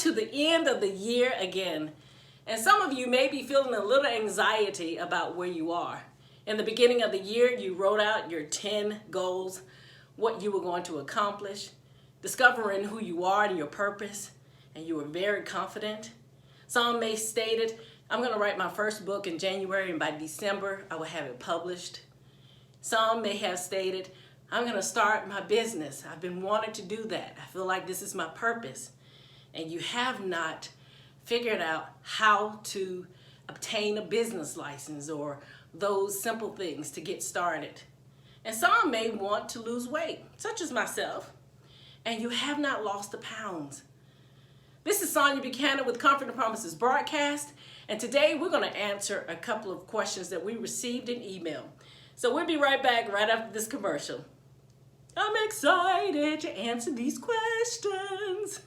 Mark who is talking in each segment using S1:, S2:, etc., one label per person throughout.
S1: to the end of the year again. And some of you may be feeling a little anxiety about where you are. In the beginning of the year, you wrote out your 10 goals, what you were going to accomplish, discovering who you are and your purpose, and you were very confident. Some may stated, I'm going to write my first book in January and by December I will have it published. Some may have stated, I'm going to start my business. I've been wanting to do that. I feel like this is my purpose. And you have not figured out how to obtain a business license or those simple things to get started. And some may want to lose weight, such as myself, and you have not lost the pounds. This is Sonya Buchanan with Confident Promises broadcast, and today we're going to answer a couple of questions that we received in email. So we'll be right back right after this commercial. I'm excited to answer these questions.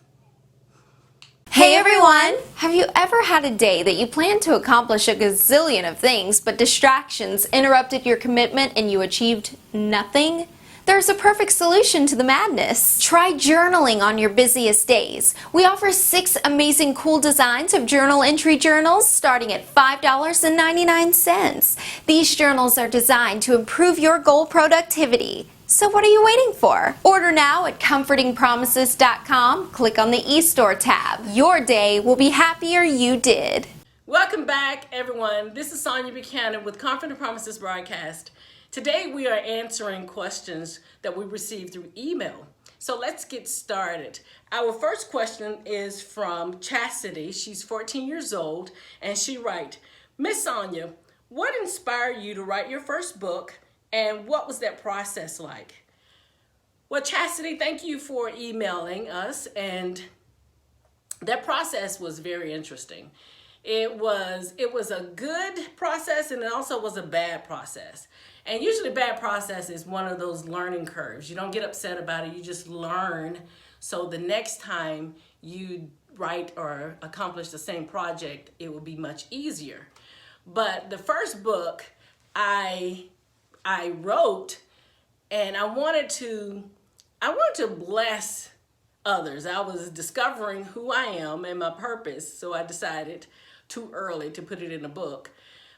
S2: Hey everyone! Have you ever had a day that you planned to accomplish a gazillion of things, but distractions interrupted your commitment and you achieved nothing? There's a perfect solution to the madness. Try journaling on your busiest days. We offer 6 amazing cool designs of journal entry journals starting at $5.99. These journals are designed to improve your goal productivity. So what are you waiting for? Order now at comfortingpromises.com. Click on the e-store tab. Your day will be happier you did.
S1: Welcome back, everyone. This is Sonya Buchanan with Confident Promises broadcast. Today we are answering questions that we received through email. So let's get started. Our first question is from Chastity. She's 14 years old and she writes, Miss Sonya, what inspired you to write your first book and what was that process like? Well, Chastity, thank you for emailing us, and that process was very interesting. It was a good process and it also was a bad process. And usually bad process is one of those learning curves. You don't get upset about it, you just learn. So the next time you write or accomplish the same project, it will be much easier. But the first book I wrote, and I wanted to bless others. I was discovering who I am and my purpose, so I decided too early to put it in a book.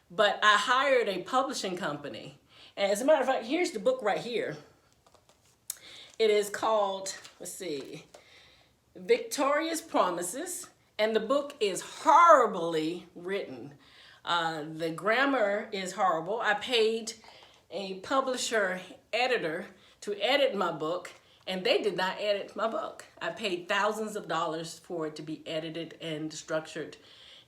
S1: But I hired a publishing company. And as a matter of fact, here's the book right here. It is called, Victorious Promises, and the book is horribly written. The grammar is horrible. I paid a publisher editor to edit my book, and they did not edit my book. I paid thousands of dollars for it to be edited and structured,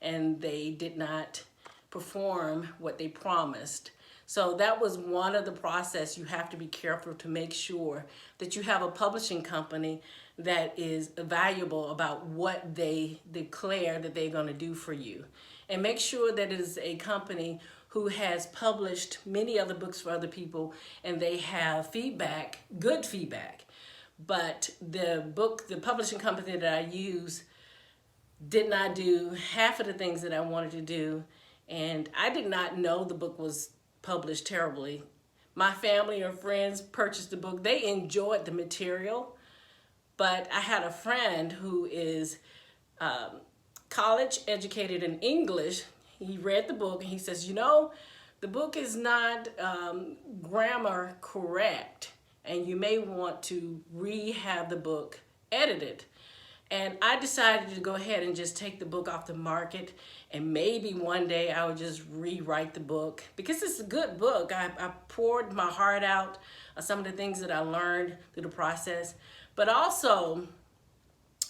S1: and they did not perform what they promised. So that was one of the process. You have to be careful to make sure that you have a publishing company that is valuable about what they declare that they're going to do for you. And make sure that it is a company who has published many other books for other people and they have feedback, good feedback. But the publishing company that I use did not do half of the things that I wanted to do. And I did not know the book was published terribly. My family or friends purchased the book. They enjoyed the material. But I had a friend who is college educated in English. He read the book and he says, you know, the book is not grammar correct and you may want to have the book edited. And I decided to go ahead and just take the book off the market, and maybe one day I would just rewrite the book because it's a good book. I poured my heart out on some of the things that I learned through the process. But also,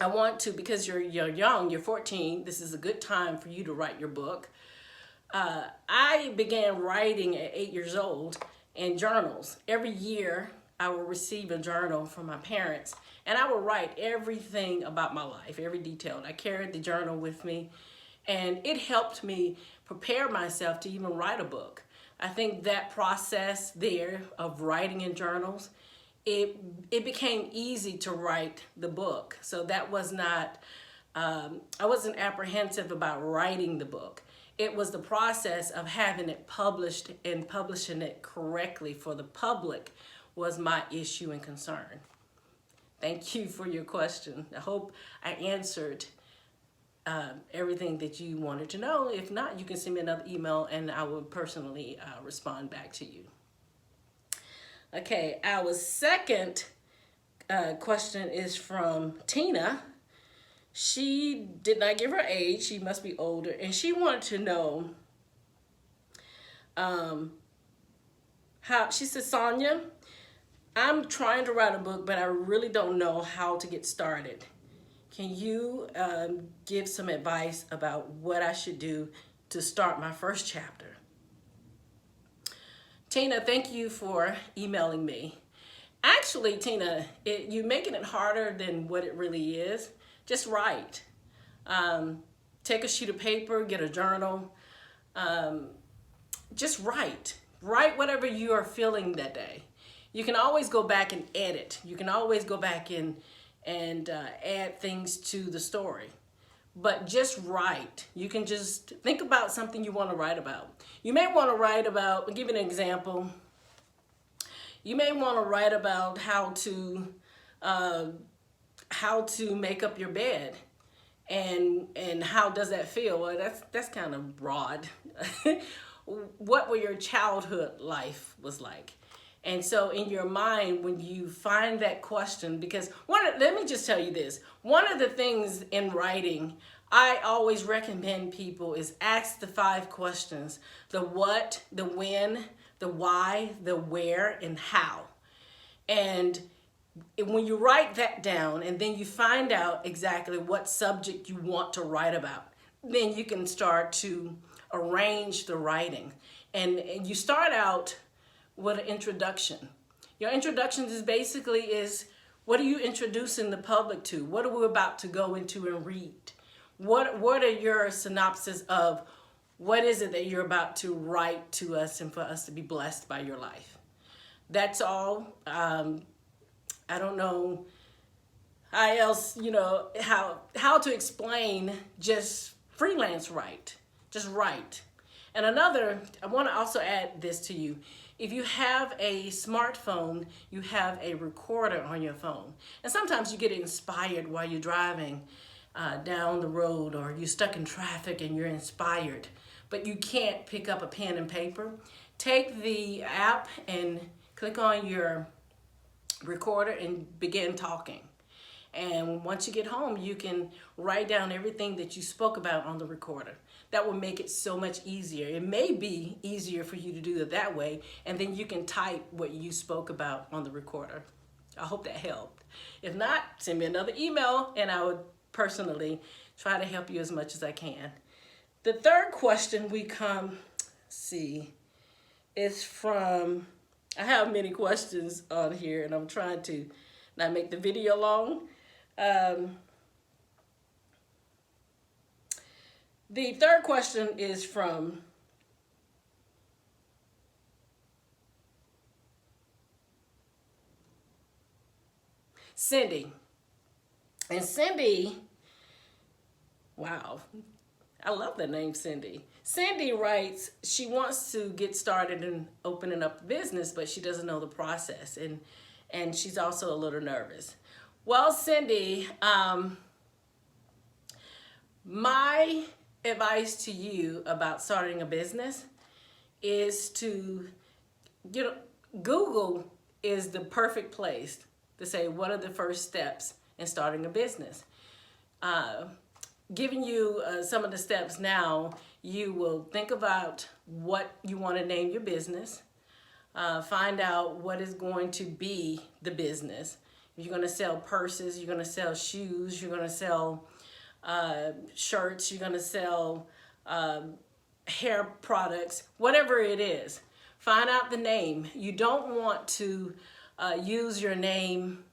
S1: I want to, because you're young, you're 14, this is a good time for you to write your book. I began writing at 8 years old in journals. Every year, I will receive a journal from my parents, and I will write everything about my life, every detail. I carried the journal with me, and it helped me prepare myself to even write a book. I think that process there of writing in journals, it became easy to write the book. So that was not, I wasn't apprehensive about writing the book. It was the process of having it published and publishing it correctly for the public was my issue and concern. Thank you for your question. I hope I answered everything that you wanted to know. If not, you can send me another email and I will personally respond back to you. Okay, our second question is from Tina. She did not give her age. She must be older. And she wanted to know how, she said, Sonya, I'm trying to write a book, but I really don't know how to get started. Can you give some advice about what I should do to start my first chapter? Tina, thank you for emailing me. Actually, Tina, you're making it harder than what it really is. Just write. Take a sheet of paper, get a journal. Just write. Write whatever you are feeling that day. You can always go back and edit. You can always go back and add things to the story. But just write. You can just think about something you want to write about. You may want to write about, I'll give you an example. You may want to write about how to make up your bed, and how does that feel? Well, that's kind of broad. What were your childhood life was like? And so in your mind, when you find that question, because let me just tell you this, one of the things in writing I always recommend people is ask the 5 questions: the what, the when, the why, the where, and how. And when you write that down and then you find out exactly what subject you want to write about, then you can start to arrange the writing. And you start out with an introduction. Your introduction is basically what are you introducing the public to? What are we about to go into and read? What are your synopsis of what is it that you're about to write to us and for us to be blessed by your life? That's all. I don't know how else, how to explain just freelance write. Just write. And I want to also add this to you. If you have a smartphone, you have a recorder on your phone. And sometimes you get inspired while you're driving down the road, or you're stuck in traffic and you're inspired, but you can't pick up a pen and paper. Take the app and click on your recorder and begin talking. And once you get home, you can write down everything that you spoke about on the recorder. That will make it so much easier. It may be easier for you to do it that way, and then you can type what you spoke about on the recorder. I hope that helped. If not, send me another email and I would personally try to help you as much as I can. The third question is from, I have many questions on here and I'm trying to not make the video long. The third question is from Cindy. And Cindy, wow, I love the name Cindy. Cindy writes, she wants to get started in opening up a business, but she doesn't know the process, and she's also a little nervous. Well, Cindy, my advice to you about starting a business is to, Google is the perfect place to say, what are the first steps in starting a business? Giving you some of the steps now, you will think about what you want to name your business, find out what is going to be the business. If you're going to sell purses, you're going to sell shoes, you're going to sell shirts, you're going to sell hair products, whatever it is. Find out the name. You don't want to use your name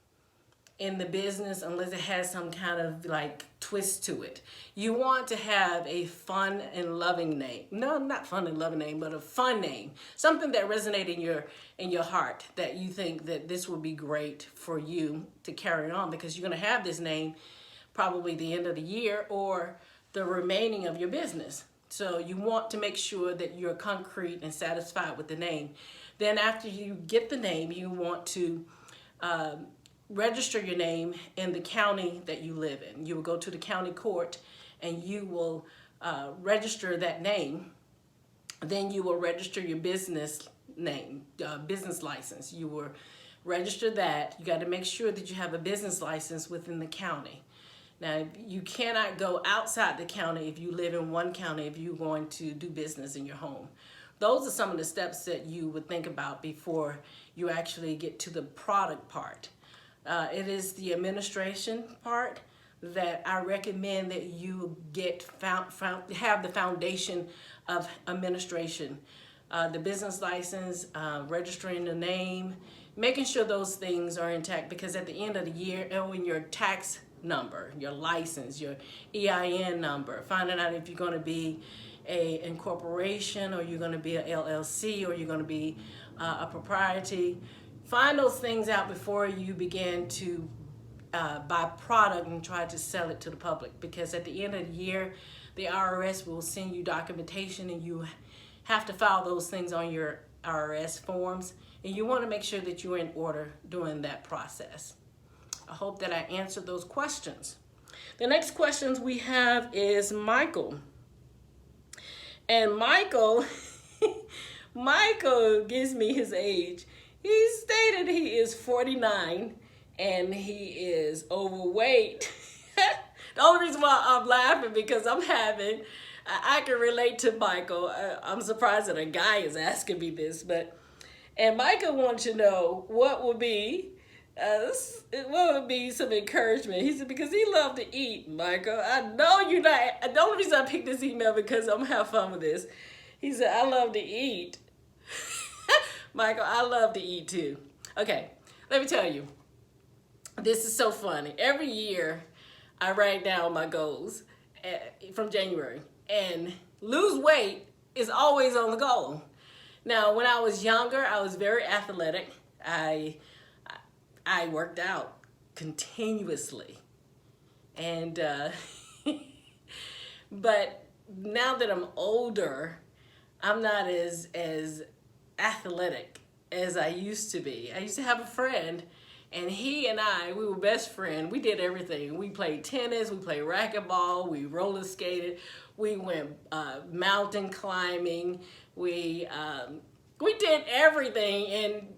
S1: in the business unless it has some kind of like twist to it. You want to have a fun and loving name. No, not fun and loving name, but a fun name. Something that resonates in your heart, that you think that this would be great for you to carry on, because you're going to have this name probably the end of the year or the remaining of your business. So you want to make sure that you're concrete and satisfied with the name. Then after you get the name, you want to register your name in the county that you live in. You will go to the county court and you will register that name. Then you will register your business name, business license. You will register that. You got to make sure that you have a business license within the county. Now, you cannot go outside the county if you live in one county if you're going to do business in your home. Those are some of the steps that you would think about before you actually get to the product part. It is the administration part that I recommend that you get have the foundation of administration. The business license, registering the name, making sure those things are intact, because at the end of the year, when your tax number, your license, your EIN number, finding out if you're going to be a incorporation or you're going to be a LLC or you're going to be a propriety. Find those things out before you begin to buy product and try to sell it to the public, because at the end of the year, the IRS will send you documentation and you have to file those things on your IRS forms, and you want to make sure that you're in order during that process. I hope that I answered those questions. The next questions we have is Michael. And Michael, Michael gives me his age. He stated he is 49 and he is overweight. The only reason why I'm laughing because I can relate to Michael. I'm surprised that a guy is asking me this, and Michael wants to know what would be some encouragement. He said, because he loved to eat, Michael. I know you're not. The only reason I picked this email because I'm gonna have fun with this. He said, I love to eat. Michael, I love to eat too. Okay, let me tell you. This is so funny. Every year, I write down my goals from January, and lose weight is always on the goal. Now, when I was younger, I was very athletic. I worked out continuously, and but now that I'm older, I'm not as athletic as I used to be. I used to have a friend, and he and we were best friends. We did everything. We played tennis, we played racquetball, we roller skated, we went mountain climbing, we did everything, and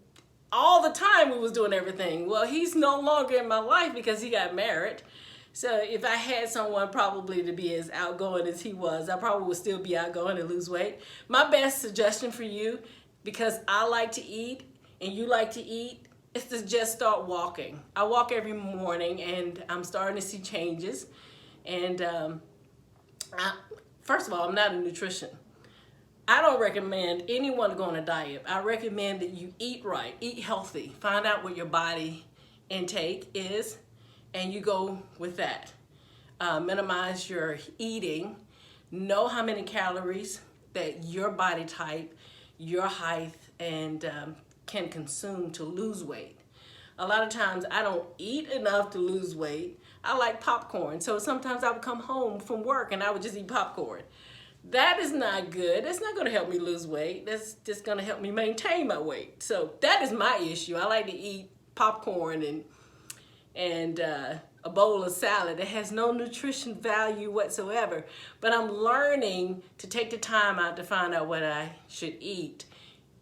S1: all the time we was doing everything. Well, he's no longer in my life because he got married. So if I had someone probably to be as outgoing as he was, I probably would still be outgoing and lose weight. My best suggestion for you, because I like to eat and you like to eat, is to just start walking. I walk every morning and I'm starting to see changes. And first of all, I'm not a nutrition. I don't recommend anyone to go on a diet. I recommend that you eat right, eat healthy, find out what your body intake is, and you go with that. Minimize your eating. Know how many calories that your body type, your height, and can consume to lose weight. A lot of times I don't eat enough to lose weight. I like popcorn, so sometimes I would come home from work and I would just eat popcorn. That is not good. That's not going to help me lose weight. That's just going to help me maintain my weight. So that is my issue. I like to eat popcorn and a bowl of salad that has no nutrition value whatsoever. But I'm learning to take the time out to find out what I should eat.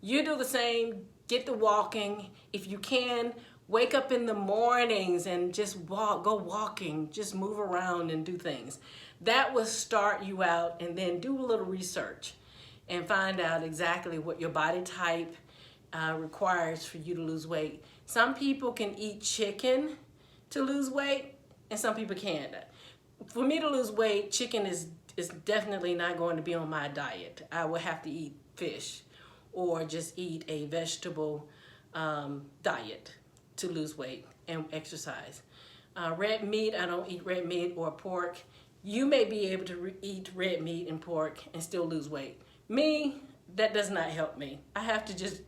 S1: You do the same. Get the walking. If you can, wake up in the mornings and just walk, go walking, just move around and do things. That will start you out, and then do a little research and find out exactly what your body type requires for you to lose weight. Some people can eat chicken to lose weight, and some people can't. For me to lose weight, chicken is definitely not going to be on my diet. I would have to eat fish or just eat a vegetable diet to lose weight and exercise. Red meat, I don't eat red meat or pork. You may be able to eat red meat and pork and still lose weight. Me, that does not help me. I have to just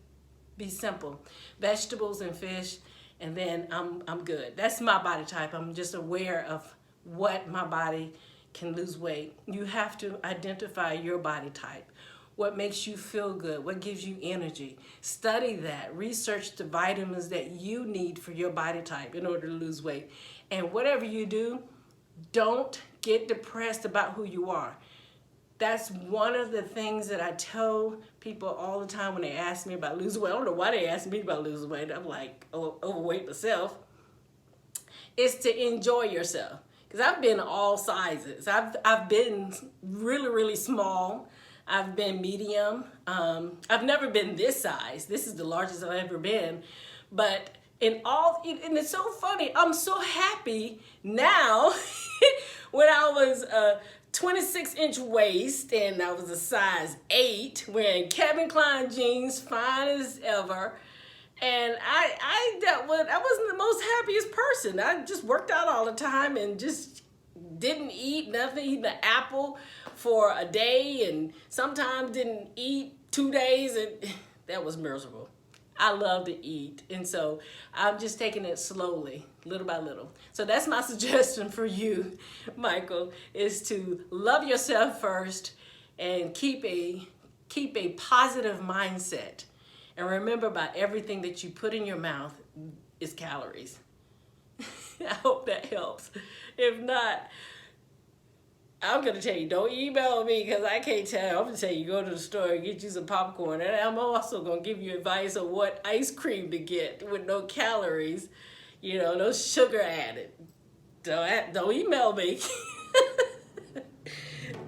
S1: be simple. Vegetables and fish, and then I'm good. That's my body type. I'm just aware of what my body can lose weight. You have to identify your body type. What makes you feel good? What gives you energy? Study that. Research the vitamins that you need for your body type in order to lose weight. And whatever you do, don't get depressed about who you are. That's one of the things that I tell people all the time when they ask me about losing weight. I don't know why they ask me about losing weight. I'm like, overweight myself. Is to enjoy yourself. Because I've been all sizes. I've been really, really small. I've been medium. I've never been this size. This is the largest I've ever been. But and it's so funny. I'm so happy now. When I was 26-inch waist and I was a size 8, wearing Calvin Klein jeans, fine as ever. And I wasn't the most happiest person. I just worked out all the time and just didn't eat nothing, eating an apple for a day and sometimes didn't eat 2 days, and that was miserable. I love to eat, and so I'm just taking it slowly, little by little. So that's my suggestion for you, Michael, is to love yourself first and keep a positive mindset. And remember, about everything that you put in your mouth is calories. I hope that helps. If not, I'm going to tell you, don't email me because I can't tell you. I'm going to tell you, go to the store and get you some popcorn. And I'm also going to give you advice on what ice cream to get with no calories, no sugar added. Don't email me.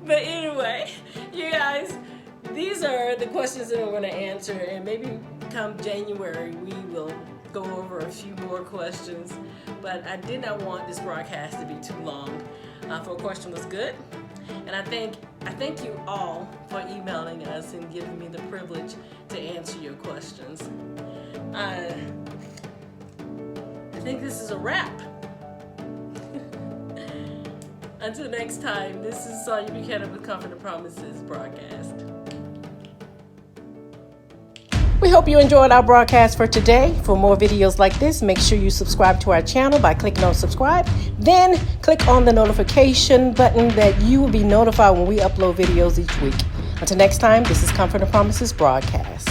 S1: But anyway, you guys, these are the questions that I'm going to answer. And maybe come January, we will go over a few more questions. But I did not want this broadcast to be too long. For a question was good, and I thank you all for emailing us and giving me the privilege to answer your questions. I think this is a wrap. Until next time, this is Sonya Buchanan with Comfort and Promises broadcast. We hope you enjoyed our broadcast for today. For more videos like this, make sure you subscribe to our channel by clicking on subscribe. Then click on the notification button that you will be notified when we upload videos each week. Until next time, this is Comfort and Promises broadcast.